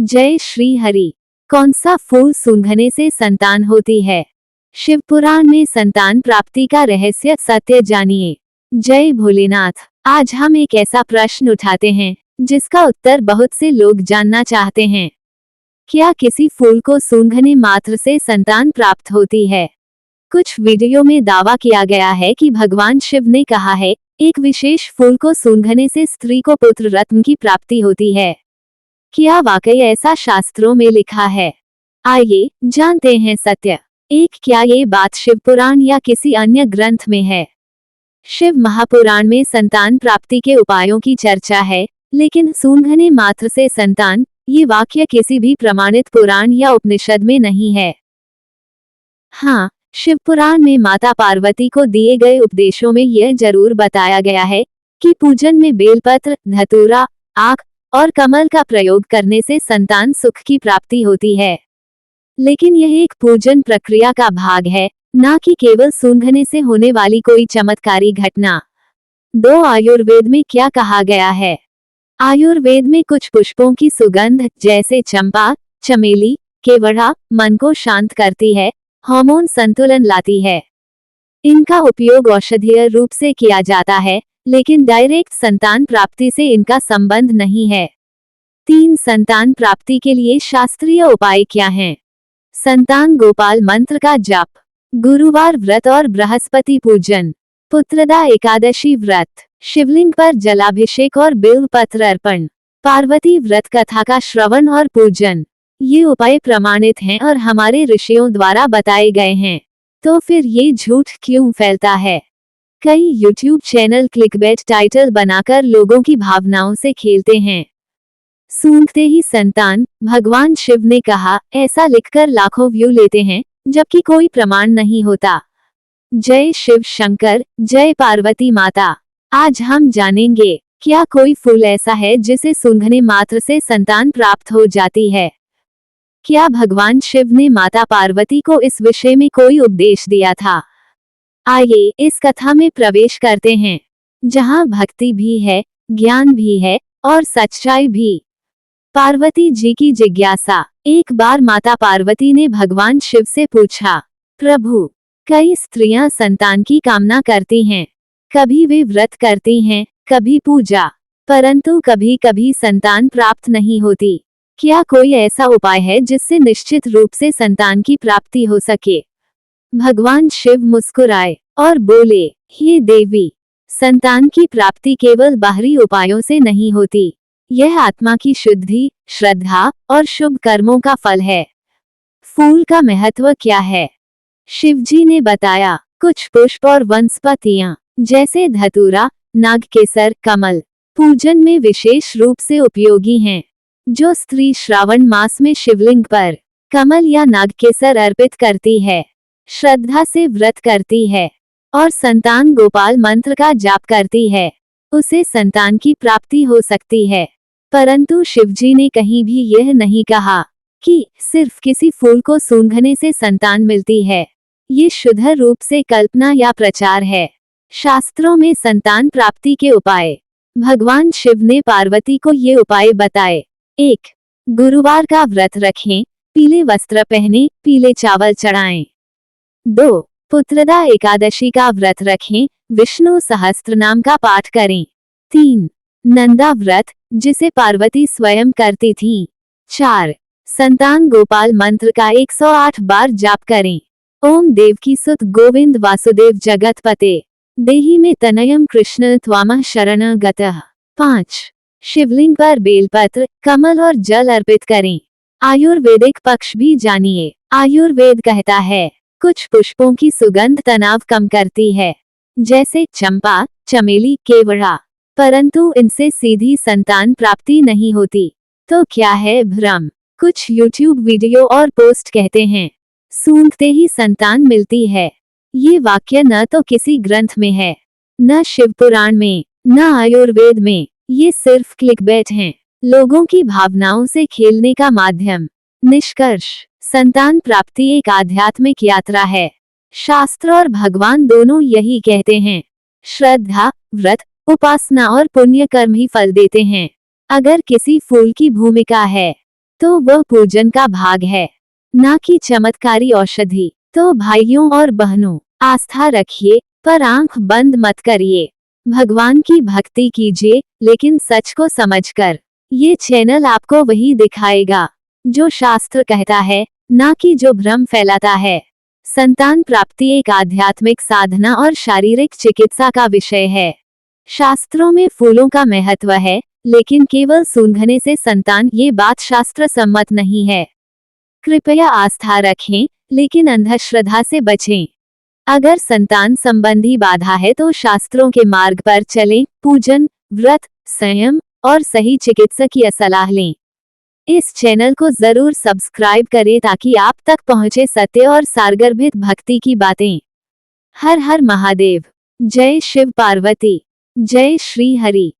जय श्री हरि। कौन सा फूल सूंघने से संतान होती है? शिव पुराण में संतान प्राप्ति का रहस्य सत्य जानिए। जय भोलेनाथ। आज हम एक ऐसा प्रश्न उठाते हैं जिसका उत्तर बहुत से लोग जानना चाहते हैं। क्या किसी फूल को सूंघने मात्र से संतान प्राप्त होती है? कुछ वीडियो में दावा किया गया है कि भगवान शिव ने कहा है, एक विशेष फूल को सूंघने से स्त्री को पुत्र रत्न की प्राप्ति होती है। क्या वाकई ऐसा शास्त्रों में लिखा है? आइए जानते हैं सत्य। एक, क्या ये बात शिव पुराण या किसी अन्य ग्रंथ में है? शिव महापुराण में संतान प्राप्ति के उपायों की चर्चा है, लेकिन सूंघने मात्र से संतान, ये वाक्य किसी भी प्रमाणित पुराण या उपनिषद में नहीं है। हाँ, शिव पुराण में माता पार्वती को दिए गए उपदेशों में यह जरूर बताया गया है कि पूजन में बेलपत्र, धतूरा, आक और कमल का प्रयोग करने से संतान सुख की प्राप्ति होती है। लेकिन यह एक पूजन प्रक्रिया का भाग है, ना कि केवल सूंघने से होने वाली कोई चमत्कारी घटना। 2, आयुर्वेद में क्या कहा गया है? आयुर्वेद में कुछ पुष्पों की सुगंध जैसे चंपा, चमेली, केवड़ा मन को शांत करती है, हार्मोन संतुलन लाती है। इनका उपयोग औषधीय रूप से किया जाता है, लेकिन डायरेक्ट संतान प्राप्ति से इनका संबंध नहीं है। 3, संतान प्राप्ति के लिए शास्त्रीय उपाय क्या हैं? संतान गोपाल मंत्र का जप, गुरुवार व्रत और बृहस्पति पूजन, पुत्रदा एकादशी व्रत, शिवलिंग पर जलाभिषेक और बिल्व पत्र अर्पण, पार्वती व्रत कथा का श्रवण और पूजन। ये उपाय प्रमाणित हैं और हमारे ऋषियों द्वारा बताए गए हैं। तो फिर ये झूठ क्यों फैलता है? कई यूट्यूब चैनल क्लिकबेट टाइटल बनाकर लोगों की भावनाओं से खेलते हैं। सूंघते ही संतान, भगवान शिव ने कहा, ऐसा लिखकर लाखों व्यू लेते हैं, जबकि कोई प्रमाण नहीं होता। जय शिव शंकर, जय पार्वती माता। आज हम जानेंगे, क्या कोई फूल ऐसा है जिसे सूंघने मात्र से संतान प्राप्त हो जाती है? क्या भगवान शिव ने माता पार्वती को इस विषय में कोई उपदेश दिया था? आइए इस कथा में प्रवेश करते हैं, जहां भक्ति भी है, ज्ञान भी है और सच्चाई भी। पार्वती जी की जिज्ञासा। एक बार माता पार्वती ने भगवान शिव से पूछा, प्रभु, कई स्त्रियां संतान की कामना करती हैं, कभी वे व्रत करती हैं, कभी पूजा, परंतु कभी कभी संतान प्राप्त नहीं होती। क्या कोई ऐसा उपाय है जिससे निश्चित रूप से संतान की प्राप्ति हो सके? भगवान शिव मुस्कुराए और बोले, हे देवी, संतान की प्राप्ति केवल बाहरी उपायों से नहीं होती। यह आत्मा की शुद्धि, श्रद्धा और शुभ कर्मों का फल है। फूल का महत्व क्या है? शिवजी ने बताया, कुछ पुष्प और वनस्पतियां जैसे धतूरा, नागकेसर, कमल पूजन में विशेष रूप से उपयोगी हैं। जो स्त्री श्रावण मास में शिवलिंग पर कमल या नागकेसर अर्पित करती है, श्रद्धा से व्रत करती है और संतान गोपाल मंत्र का जाप करती है, उसे संतान की प्राप्ति हो सकती है। परंतु शिवजी ने कहीं भी यह नहीं कहा कि सिर्फ किसी फूल को सूंघने से संतान मिलती है। ये शुद्ध रूप से कल्पना या प्रचार है। शास्त्रों में संतान प्राप्ति के उपाय। भगवान शिव ने पार्वती को ये उपाय बताए। 1, गुरुवार का व्रत रखें, पीले वस्त्र पहने, पीले चावल चढ़ाएं। 2, पुत्रदा एकादशी का व्रत रखें, विष्णु सहस्त्रनाम का पाठ करें। 3, नंदा व्रत, जिसे पार्वती स्वयं करती थीं। 4, संतान गोपाल मंत्र का 108 बार जाप करें। ओम देवकी सुत गोविंद वासुदेव जगतपते देहि में तनयम कृष्ण त्वामः शरण गतः। 5, शिवलिंग पर बेलपत्र, कमल और जल अर्पित करें। आयुर्वेदिक पक्ष भी जानिए। आयुर्वेद कहता है, कुछ पुष्पों की सुगंध तनाव कम करती है, जैसे चंपा, चमेली, केवड़ा, परंतु इनसे सीधी संतान प्राप्ति नहीं होती। तो क्या है भ्रम? कुछ यूट्यूब वीडियो और पोस्ट कहते हैं, सूंघते ही संतान मिलती है। ये वाक्य न तो किसी ग्रंथ में है, न शिव पुराण में, न आयुर्वेद में। ये सिर्फ क्लिकबेट हैं, लोगों की भावनाओं से खेलने का माध्यम। निष्कर्ष, संतान प्राप्ति एक आध्यात्मिक यात्रा है। शास्त्र और भगवान दोनों यही कहते हैं। श्रद्धा, व्रत, उपासना और पुण्य कर्म ही फल देते हैं। अगर किसी फूल की भूमिका है, तो वह पूजन का भाग है, ना कि चमत्कारी औषधि। तो भाइयों और बहनों, आस्था रखिए पर आंख बंद मत करिए। भगवान की भक्ति कीजिए, लेकिन सच को समझकर। ये चैनल आपको वही दिखाएगा जो शास्त्र कहता है, ना कि जो भ्रम फैलाता है। संतान प्राप्ति एक आध्यात्मिक साधना और शारीरिक चिकित्सा का विषय है। शास्त्रों में फूलों का महत्व है, लेकिन केवल सूंघने से संतान, ये बात शास्त्र सम्मत नहीं है। कृपया आस्था रखें, लेकिन अंधश्रद्धा से बचें। अगर संतान संबंधी बाधा है तो शास्त्रों के मार्ग पर चलें, पूजन, व्रत, संयम और सही चिकित्सकीय सलाह लें। इस चैनल को जरूर सब्सक्राइब करें ताकि आप तक पहुंचे सत्य और सारगर्भित भक्ति की बातें। हर हर महादेव। जय शिव पार्वती। जय श्री हरि।